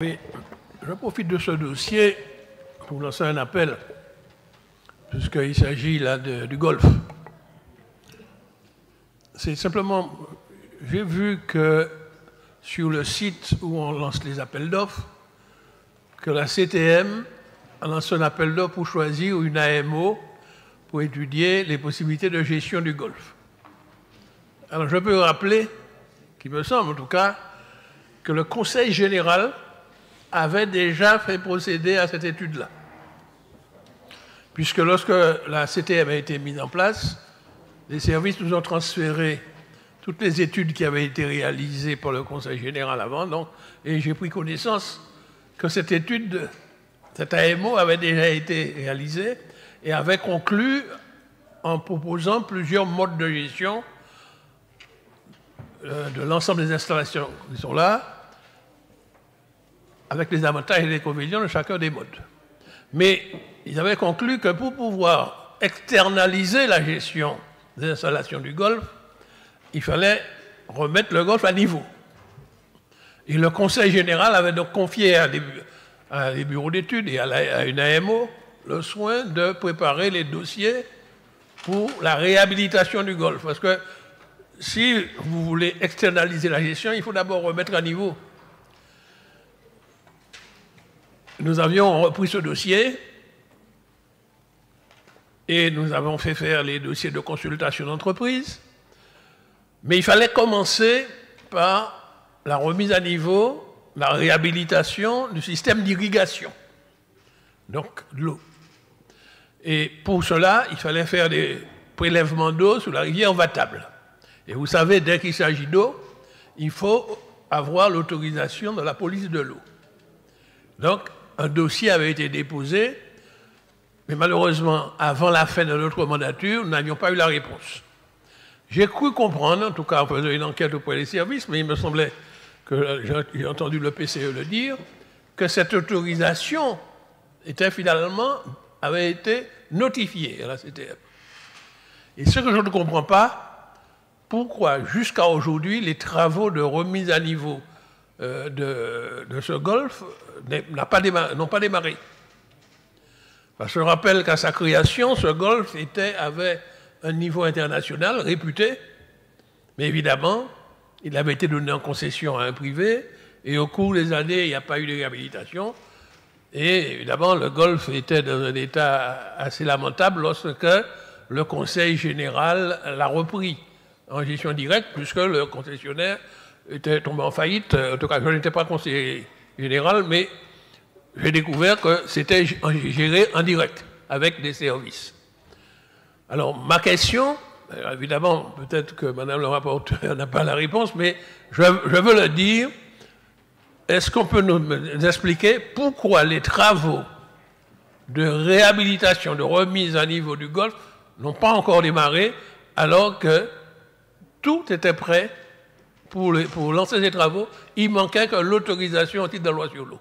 Oui, je profite de ce dossier pour lancer un appel, puisqu'il s'agit là du golf. C'est simplement, j'ai vu que sur le site où on lance les appels d'offres, que la CTM a lancé un appel d'offres pour choisir une AMO pour étudier les possibilités de gestion du golf. Alors je peux rappeler, qu'il me semble en tout cas, que le Conseil général avait déjà fait procéder à cette étude-là. Puisque lorsque la CTM a été mise en place, les services nous ont transféré toutes les études qui avaient été réalisées par le Conseil général avant, donc, et j'ai pris connaissance que cette étude, cette AMO avait déjà été réalisée et avait conclu en proposant plusieurs modes de gestion de l'ensemble des installations qui sont là, avec les avantages et les inconvénients de chacun des modes. Mais ils avaient conclu que pour pouvoir externaliser la gestion des installations du golf, il fallait remettre le golf à niveau. Et le Conseil général avait donc confié à des bureaux d'études et à une AMO le soin de préparer les dossiers pour la réhabilitation du golf. Parce que si vous voulez externaliser la gestion, il faut d'abord remettre à niveau. Nous avions repris ce dossier et nous avons fait faire les dossiers de consultation d'entreprise, mais il fallait commencer par la remise à niveau, la réhabilitation du système d'irrigation, donc de l'eau. Et pour cela, il fallait faire des prélèvements d'eau sous la rivière Vatable. Et vous savez, dès qu'il s'agit d'eau, il faut avoir l'autorisation de la police de l'eau. Donc, un dossier avait été déposé, mais malheureusement, avant la fin de notre mandature, nous n'avions pas eu la réponse. J'ai cru comprendre, en tout cas en faisant une enquête auprès des services, mais il me semblait que j'ai entendu le PCE le dire, que cette autorisation avait été notifiée à la CTM. Et ce que je ne comprends pas, pourquoi jusqu'à aujourd'hui, les travaux de remise à niveau de ce golf n'ont pas démarré. Parce que je rappelle qu'à sa création, ce golf avait un niveau international réputé, mais évidemment, il avait été donné en concession à un privé, et au cours des années, il n'y a pas eu de réhabilitation, et évidemment, le golf était dans un état assez lamentable lorsque le Conseil général l'a repris en gestion directe, puisque le concessionnaire était tombé en faillite. En tout cas, je n'étais pas conseiller général, mais j'ai découvert que c'était géré en direct, avec des services. Alors, ma question, évidemment, peut-être que Madame le rapporteur n'a pas la réponse, mais je veux le dire, est-ce qu'on peut nous expliquer pourquoi les travaux de réhabilitation, de remise à niveau du golf n'ont pas encore démarré, alors que tout était prêt pour lancer ces travaux, il manquait que l'autorisation au titre de la loi sur l'eau.